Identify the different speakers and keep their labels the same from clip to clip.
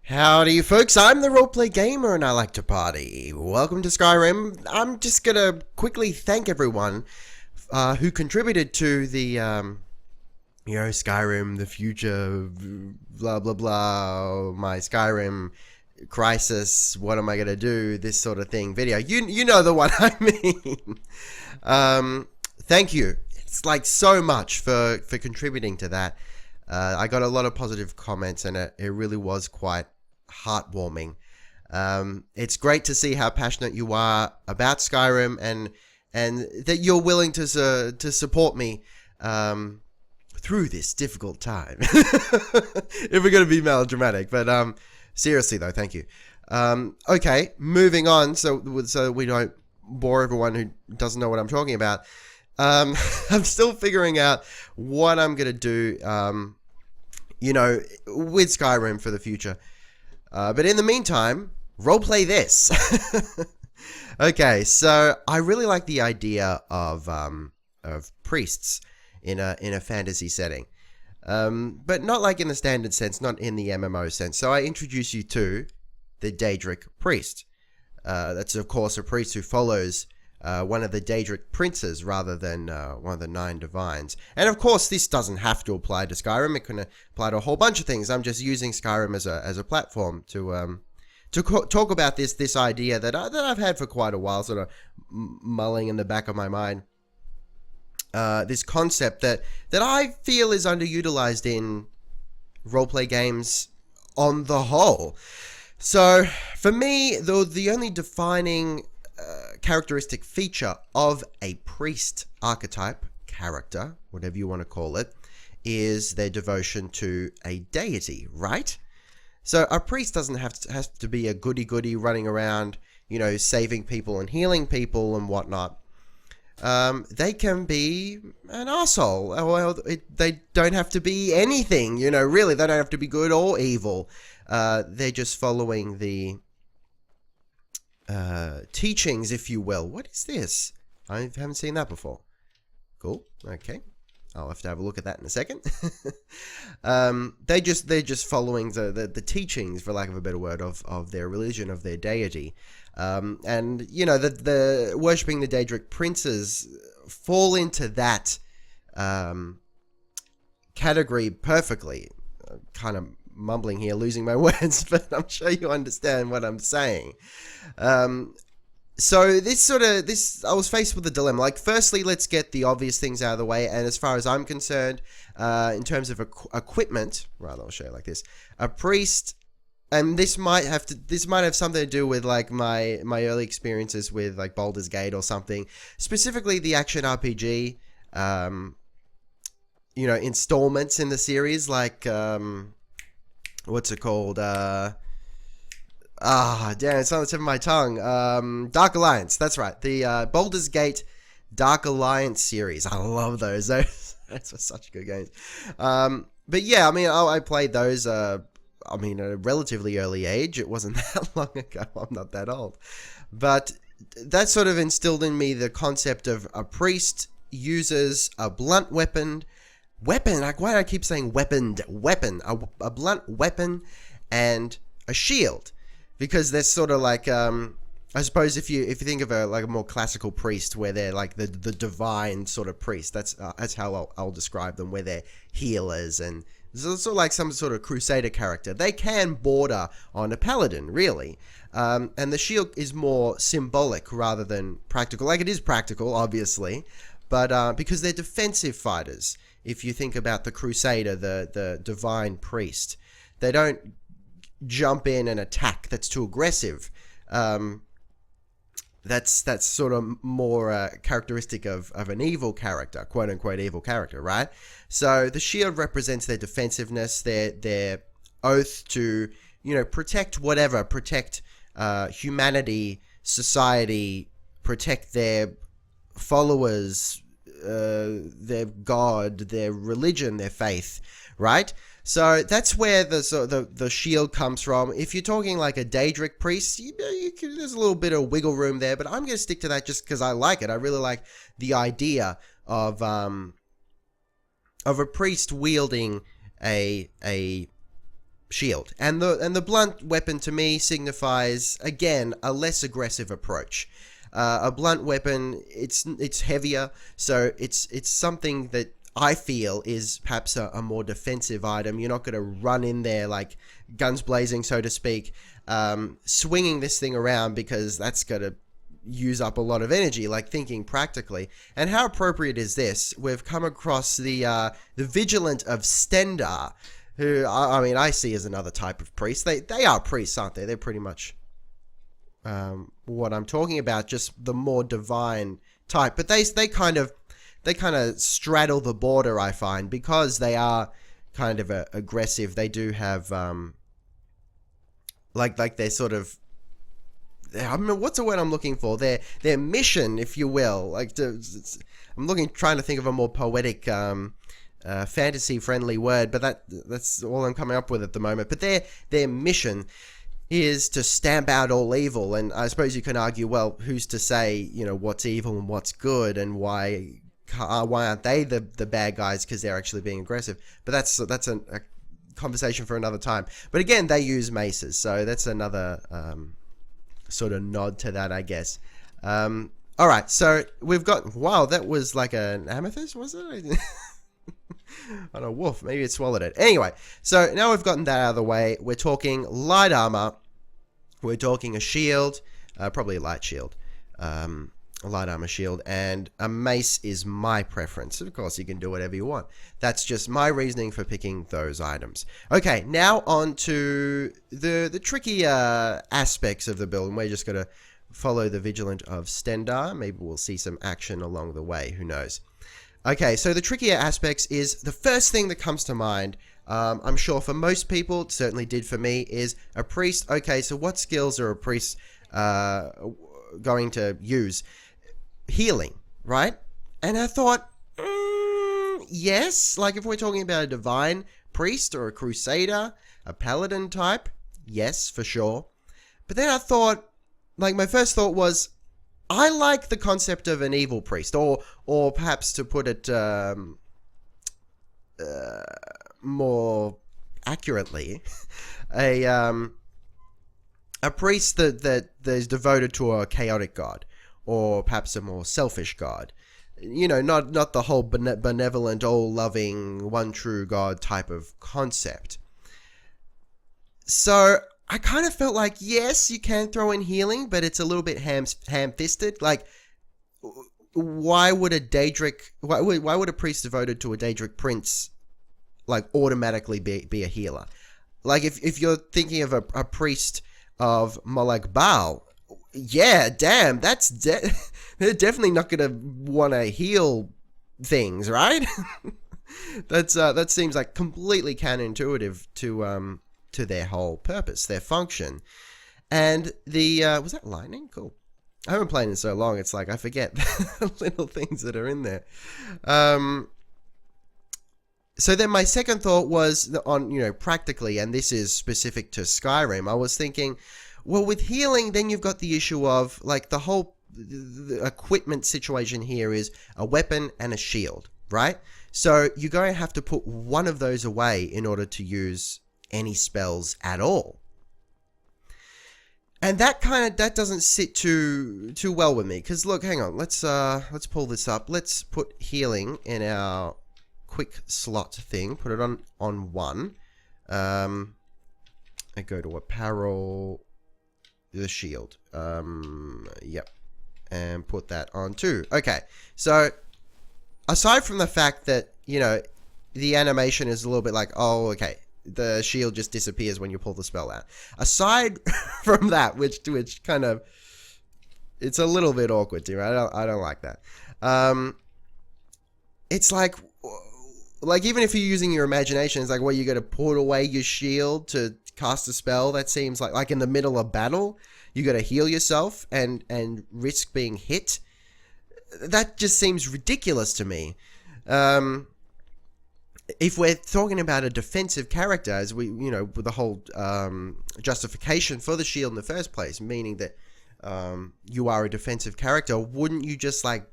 Speaker 1: Howdy folks, I'm the Roleplay Gamer and I like to party. Welcome to Skyrim. I'm just gonna quickly thank everyone who contributed to the, Skyrim, the future, blah blah blah, my Skyrim crisis, what am I gonna do, this sort of thing video. You know the one I mean. Thank you. It's like so much for contributing to that. I got a lot of positive comments and it really was quite heartwarming. It's great to see how passionate you are about Skyrim and that you're willing to support me through this difficult time. If we're going to be melodramatic, but seriously though, thank you. Okay, moving on, so we don't bore everyone who doesn't know what I'm talking about. I'm still figuring out what I'm going to do, with Skyrim for the future. But in the meantime, roleplay this. Okay, so I really like the idea of priests in a fantasy setting, but not like in the standard sense, not in the MMO sense. So I introduce you to the Daedric Priest. That's of course a priest who follows one of the Daedric princes rather than one of the 9 divines. And of course, this doesn't have to apply to Skyrim. It can apply to a whole bunch of things. I'm just using Skyrim as a platform to talk about this idea that I've had for quite a while, sort of mulling in the back of my mind. This concept that I feel is underutilized in roleplay games on the whole. So for me, the only defining characteristic feature of a priest archetype, character, whatever you want to call it, is their devotion to a deity, right? So a priest doesn't have to be a goody-goody running around, saving people and healing people and whatnot. They can be an asshole. Well, they don't have to be anything, really. They don't have to be good or evil. They're just following the teachings, if you will. What is this? I haven't seen that before. Cool. Okay. I'll have to have a look at that in a second. They're just following the teachings, for lack of a better word, of their religion, of their deity. And the worshipping the Daedric princes fall into that category perfectly. Kind of mumbling here, losing my words, but I'm sure you understand what I'm saying. So this I was faced with a dilemma. Like, firstly, let's get the obvious things out of the way. And as far as I'm concerned, in terms of equipment, rather, I'll show you like this. A priest, and this might have something to do with like my early experiences with like Baldur's Gate or something. Specifically, the action RPG, installments in the series, like what's it called? Damn, it's on the tip of my tongue. Dark Alliance, that's right. The Baldur's Gate Dark Alliance series. I love those. Those are such good games. But yeah, I played those, at a relatively early age. It wasn't that long ago. I'm not that old. But that sort of instilled in me the concept of a priest uses a blunt weapon, like, why do I keep saying weapon, a blunt weapon and a shield, because they're sort of like, I suppose if you think of a more classical priest, where they're like the divine sort of priest, that's how I'll describe them, where they're healers, and it's also like some sort of crusader character. They can border on a paladin, really, and the shield is more symbolic rather than practical. Like, it is practical, obviously, but because they're defensive fighters. If you think about the crusader, the divine priest, they don't jump in and attack. That's too aggressive. That's sort of more characteristic of an evil character, quote unquote evil character, right? So the shield represents their defensiveness, their oath to protect humanity, society, protect their followers, their god, their religion, their faith, right? So that's where the shield comes from. If you're talking like a Daedric priest, there's a little bit of wiggle room there, but I'm going to stick to that just because I like it. I really like the idea of a priest wielding a shield. And the blunt weapon to me signifies, again, a less aggressive approach. A blunt weapon, it's heavier, so it's something that I feel is perhaps a more defensive item. You're not going to run in there like guns blazing, so to speak, swinging this thing around, because that's going to use up a lot of energy, like thinking practically. And how appropriate is this? We've come across the Vigilant of Stendar, who, I mean, I see as another type of priest. They are priests, aren't they? They're pretty much what I'm talking about, just the more divine type. But they kind of straddle the border, I find, because they are kind of aggressive. They do have like they're sort of, I mean, what's the word I'm looking for? Their mission, if you will. Like, trying to think of a more poetic, fantasy-friendly word, but that's all I'm coming up with at the moment. But their mission is to stamp out all evil, and I suppose you can argue, well, who's to say, what's evil and what's good, and why aren't they the bad guys because they're actually being aggressive? But that's a conversation for another time. But again, they use maces, so that's another sort of nod to that, I guess. All right, so we've got, wow, that was like an amethyst, was it? I don't know, wolf, maybe it swallowed it. Anyway, so now we've gotten that out of the way. We're talking light armor. We're talking a shield, probably a light shield, a light armor shield, and a mace is my preference. Of course, you can do whatever you want. That's just my reasoning for picking those items. Okay, now on to the trickier aspects of the build, and we're just going to follow the Vigilant of Stendar. Maybe we'll see some action along the way, who knows. Okay, so the trickier aspects is the first thing that comes to mind. I'm sure for most people, it certainly did for me, is a priest. Okay, so what skills are a priest going to use? Healing, right? And I thought, yes, like if we're talking about a divine priest or a crusader, a paladin type, yes, for sure. But then I thought, like, my first thought was, I like the concept of an evil priest, or perhaps to put it more accurately, a priest that is devoted to a chaotic god, or perhaps a more selfish god. Not the whole benevolent, all-loving, one true god type of concept. So I kind of felt like, yes, you can throw in healing, but it's a little bit ham-fisted. Like, why would a priest devoted to a Daedric Prince, like, automatically be a healer? Like, if you're thinking of a priest of Molech Baal, yeah, damn, they're definitely not going to want to heal things, right? That seems like completely counterintuitive to their whole purpose, their function. And was that lightning? Cool. I haven't played in so long, it's like I forget the little things that are in there. So then my second thought was on, practically, and this is specific to Skyrim, I was thinking, well, with healing, then you've got the issue of, like, the equipment situation here is a weapon and a shield, right? So you're going to have to put one of those away in order to use any spells at all. And that doesn't sit too well with me, because look, hang on, let's pull this up. Let's put healing in our quick slot thing, put it on 1. I go to apparel, the shield, yep, and put that on 2. Okay, so aside from the fact that, the animation is a little bit like, oh, okay, the shield just disappears when you pull the spell out. Aside from that, which kind of, it's a little bit awkward to me. I don't like that. It's like even if you're using your imagination, it's like, well, you got to put away your shield to cast a spell. That seems like in the middle of battle, you got to heal yourself and risk being hit. That just seems ridiculous to me. If we're talking about a defensive character, as we, with the whole justification for the shield in the first place, meaning that you are a defensive character, wouldn't you just like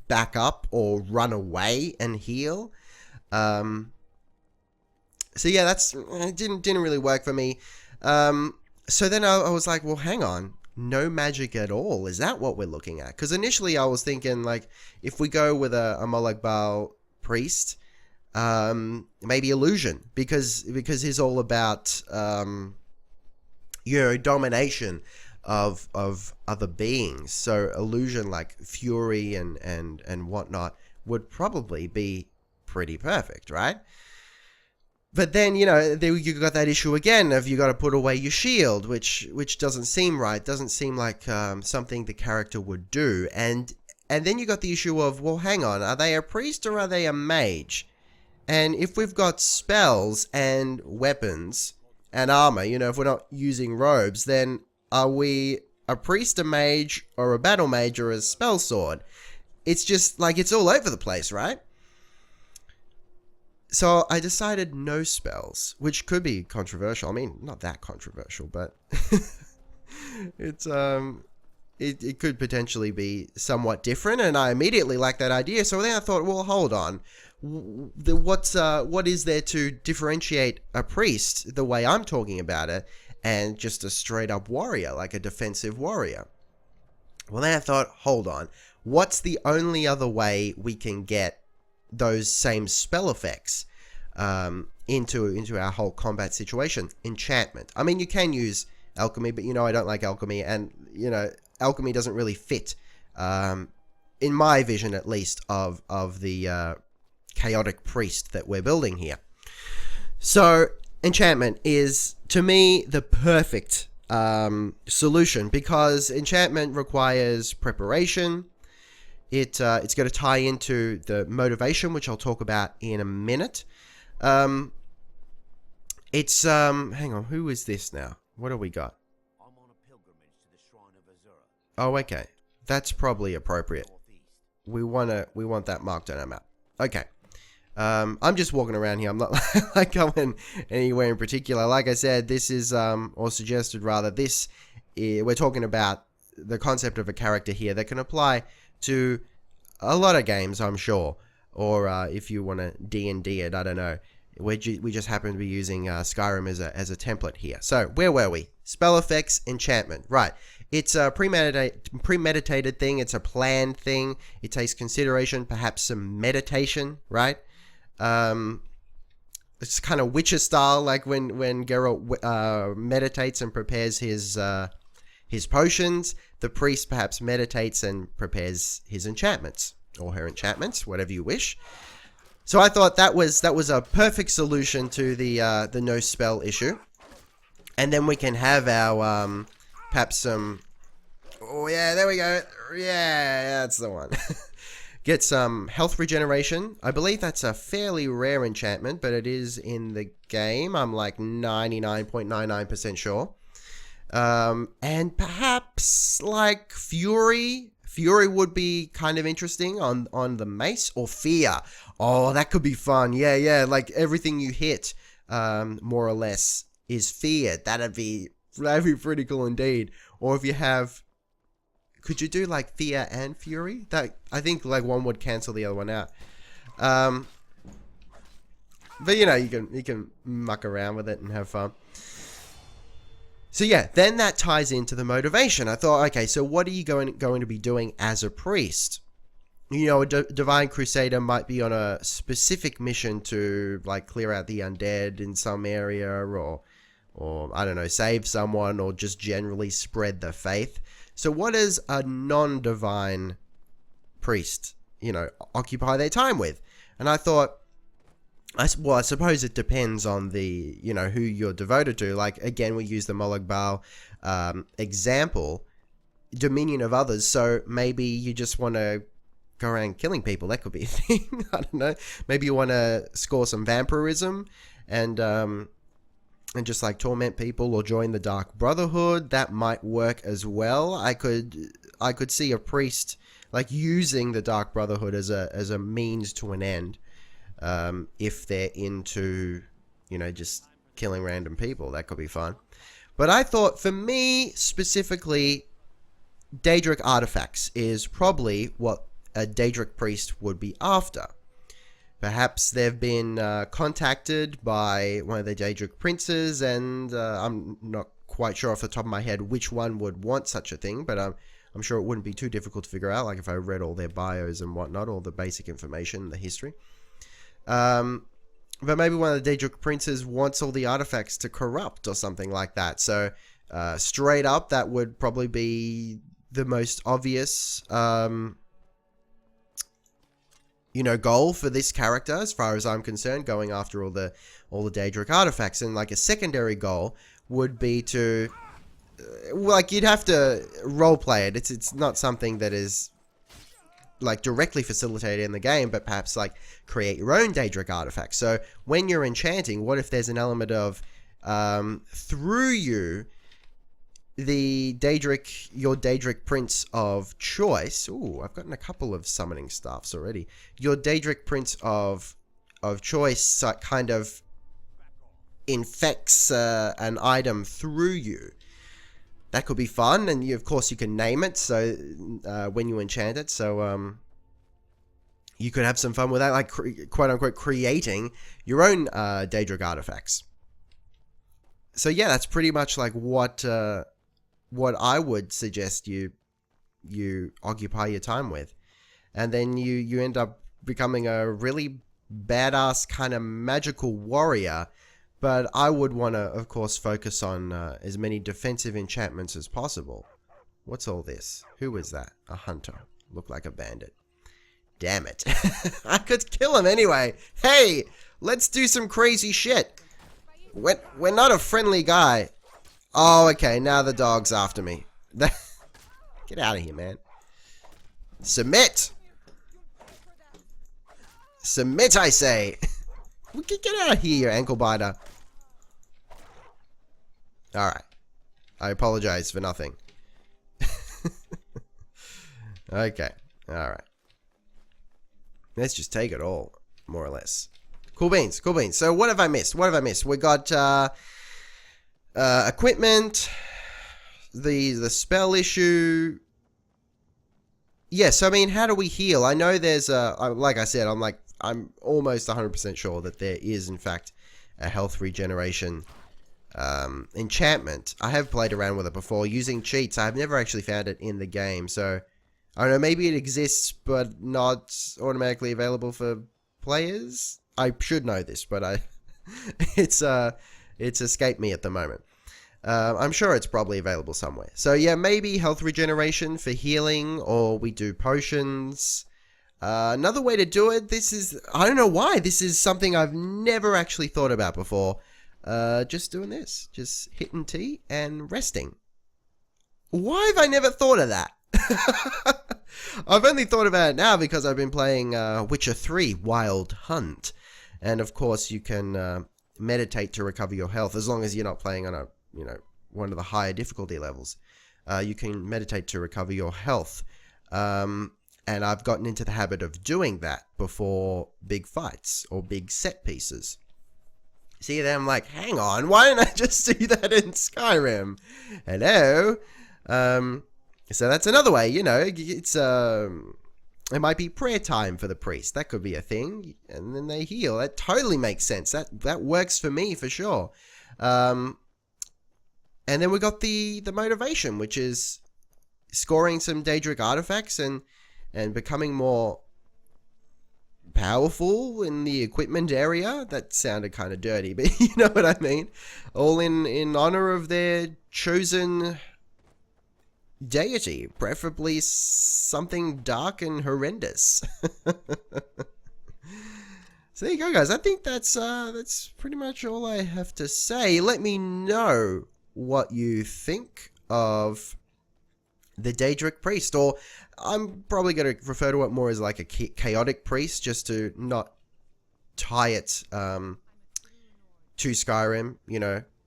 Speaker 1: back up or run away and heal? So yeah, it didn't really work for me. So then I was like, well, hang on, no magic at all. Is that what we're looking at? Because initially I was thinking, like, if we go with a Molag priest, maybe illusion, because he's all about domination of other beings. So illusion, like fury and whatnot, would probably be pretty perfect, right? But then, you got that issue again of you got to put away your shield, which doesn't seem right. Doesn't seem like something the character would do. And then you got the issue of, well, hang on, are they a priest or are they a mage? And if we've got spells and weapons and armor, if we're not using robes, then are we a priest, a mage, or a battle mage, or a spell sword? It's just like it's all over the place, right? So I decided no spells, which could be controversial. I mean, not that controversial, but it's it could potentially be somewhat different, and I immediately liked that idea. So then I thought, well, hold on, what is there to differentiate a priest the way I'm talking about it, and just a straight up warrior, like a defensive warrior? Well, then I thought, hold on, what's the only other way we can get those same spell effects into our whole combat situation? Enchantment. I mean, you can use alchemy, but I don't like alchemy, and alchemy doesn't really fit, in my vision at least, of the chaotic priest that we're building here. So enchantment is, to me, the perfect solution, because enchantment requires preparation. It's going to tie into the motivation, which I'll talk about in a minute. Hang on, who is this now? What do we got?
Speaker 2: I'm on a pilgrimage to the shrine of Azura.
Speaker 1: Oh, okay. That's probably appropriate. We want that marked on our map. Okay. I'm just walking around here. I'm not like going anywhere in particular. Like I said, this is, or suggested rather, we're talking about the concept of a character here that can apply to a lot of games, I'm sure. Or if you want to D&D it, I don't know. We just happen to be using Skyrim as a template here. So where were we? Spell effects, enchantment. Right. It's a premeditated thing. It's a planned thing. It takes consideration, perhaps some meditation, right? It's kind of Witcher style, like when Geralt meditates and prepares his potions. The priest perhaps meditates and prepares his enchantments, or her enchantments, whatever you wish. So I thought that was a perfect solution to the no spell issue. And then we can have our perhaps some, oh yeah, there we go. Yeah, that's the one. Get some health regeneration. I believe that's a fairly rare enchantment, but it is in the game. I'm like 99.99% sure. And perhaps like Fury. Fury would be kind of interesting on the mace, or Fear. Oh, that could be fun. Yeah. Like everything you hit, more or less, is feared. That'd be pretty cool indeed. Or if you have, could you do like Fear and Fury? That, I think like one would cancel the other one out. But you can muck around with it and have fun. So yeah, then that ties into the motivation. I thought, okay, so what are you going to be doing as a priest? A divine crusader might be on a specific mission to like clear out the undead in some area, or I don't know, save someone, or just generally spread the faith. So what does a non-divine priest, occupy their time with? And I thought, I suppose it depends on the, who you're devoted to. Like, again, we use the Molag example, dominion of others. So maybe you just want to go around killing people. That could be a thing. I don't know. Maybe you want to score some vampirism and just like torment people, or join the Dark Brotherhood. That might work as well. I could see a priest like using the Dark Brotherhood as a means to an end. If they're into, just killing random people, that could be fun. But I thought, for me specifically, Daedric artifacts is probably what a Daedric priest would be after. Perhaps they've been contacted by one of the Daedric princes, and I'm not quite sure off the top of my head which one would want such a thing, but I'm sure it wouldn't be too difficult to figure out, like if I read all their bios and whatnot, all the basic information, the history. But maybe one of the Daedric princes wants all the artifacts to corrupt or something like that. So straight up, that would probably be the most obvious, goal for this character, as far as I'm concerned, going after all the Daedric artifacts. And like a secondary goal would be to, you'd have to roleplay it. It's not something that is like directly facilitated in the game, but perhaps like create your own Daedric artifacts. So when you're enchanting, what if there's an element of through you, your Daedric Prince of choice. Ooh, I've gotten a couple of summoning staffs already. Your Daedric Prince of choice kind of infects an item through you. That could be fun, and of course you can name it. So when you enchant it, so you could have some fun with that, like quote unquote creating your own Daedric artifacts. So yeah, that's pretty much like what I would suggest you occupy your time with, and then you end up becoming a really badass kind of magical warrior. But I would want to, of course, focus on as many defensive enchantments as possible. What's all this? Who is that? A hunter. Look like a bandit. Damn it. I could kill him anyway. Hey, let's do some crazy shit. We're not a friendly guy. Oh, okay. Now the dog's after me. Get out of here, man. Submit. Submit, I say. Get out of here, you ankle biter. Alright. I apologize for nothing. Okay. Alright. Let's just take it all, more or less. Cool beans, cool beans. So what have I missed? What have I missed? We got equipment, the spell issue. Yes, I mean, how do we heal? I know there's like I said, I'm almost 100% sure that there is, in fact, a health regeneration enchantment. I have played around with it before using cheats. I've never actually found it in the game, so I don't know, maybe it exists but not automatically available for players. I should know this, but it's escaped me at the moment. I'm sure it's probably available somewhere. So yeah, maybe health regeneration for healing, or we do potions. Another way to do it, I don't know why, this is something I've never actually thought about before. Just doing this. Just hitting T and resting. Why have I never thought of that? I've only thought about it now because I've been playing Witcher 3 Wild Hunt. And of course you can meditate to recover your health, as long as you're not playing on one of the higher difficulty levels. You can meditate to recover your health. And I've gotten into the habit of doing that before big fights or big set pieces. See, then I'm like, hang on, why didn't I just do that in Skyrim? Hello? So that's another way, it's, it might be prayer time for the priest. That could be a thing. And then they heal. That totally makes sense. That works for me, for sure. And then we got the motivation, which is scoring some Daedric artifacts and becoming more powerful in the equipment area. That sounded kind of dirty, but you know what I mean. All in honor of their chosen deity, preferably something dark and horrendous. So there you go, guys. I think that's pretty much all I have to say. Let me know what you think of the Daedric Priest, or I'm probably going to refer to it more as like a chaotic priest, just to not tie it to Skyrim,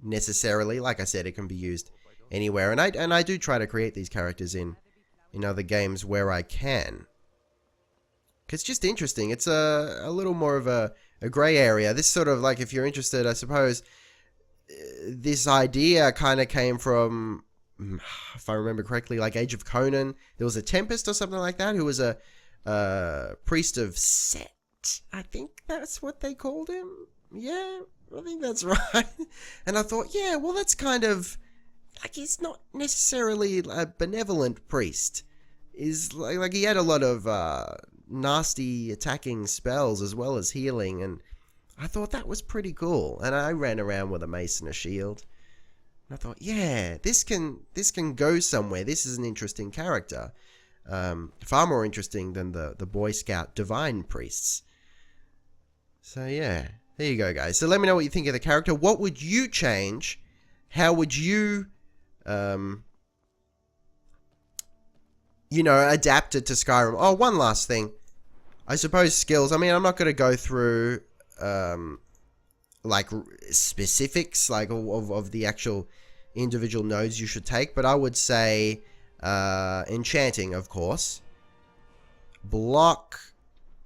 Speaker 1: necessarily. Like I said, it can be used anywhere, and I do try to create these characters in other games where I can. It's just interesting. It's a little more of a grey area. This sort of, like, if you're interested, I suppose, this idea kind of came from, if I remember correctly, like Age of Conan. There was a Tempest or something like that, who was a priest of Set. I think that's what they called him. Yeah, I think that's right. And I thought, yeah, well, that's kind of like he's not necessarily a benevolent priest. Is like he had a lot of nasty attacking spells as well as healing, and I thought that was pretty cool. And I ran around with a mace and a shield. And I thought, yeah, this can go somewhere. This is an interesting character. Far more interesting than the Boy Scout Divine Priests. So yeah, there you go, guys. So let me know what you think of the character. What would you change? How would you, adapt it to Skyrim? Oh, one last thing. I suppose skills. I mean, I'm not going to go through, like, specifics, like, of the actual individual nodes you should take, but I would say, enchanting, of course. Block,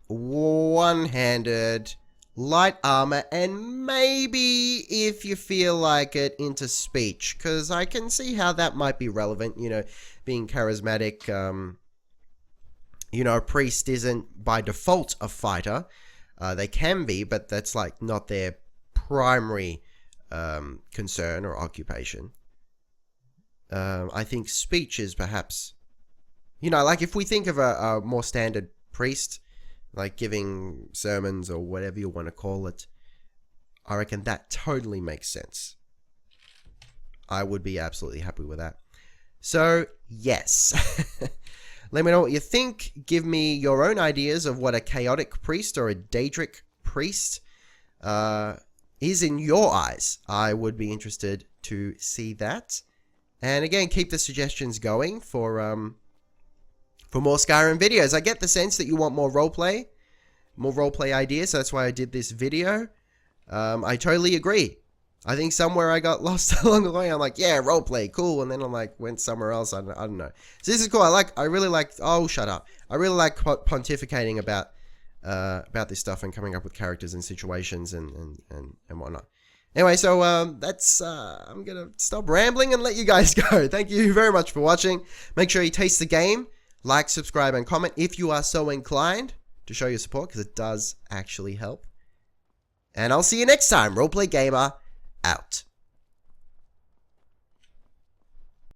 Speaker 1: one-handed, light armor, and maybe, if you feel like it, into speech, because I can see how that might be relevant, being charismatic. A priest isn't by default a fighter. They can be, but that's like not their primary concern or occupation. I think speech is perhaps, like if we think of a more standard priest, like giving sermons or whatever you want to call it, I reckon that totally makes sense. I would be absolutely happy with that. So, yes. Let me know what you think. Give me your own ideas of what a chaotic priest or a Daedric priest is in your eyes. I would be interested to see that. And again, keep the suggestions going for more Skyrim videos. I get the sense that you want more roleplay ideas. So that's why I did this video. I totally agree. I think somewhere I got lost along the way. I'm like, yeah, roleplay, cool. And then I'm like, went somewhere else. I don't know. So this is cool. I really like, oh, shut up. I really like pontificating about this stuff and coming up with characters and situations and whatnot. Anyway, so that's, I'm going to stop rambling and let you guys go. Thank you very much for watching. Make sure you taste the game. Like, subscribe, and comment if you are so inclined to show your support, because it does actually help. And I'll see you next time. Roleplay Gamer out.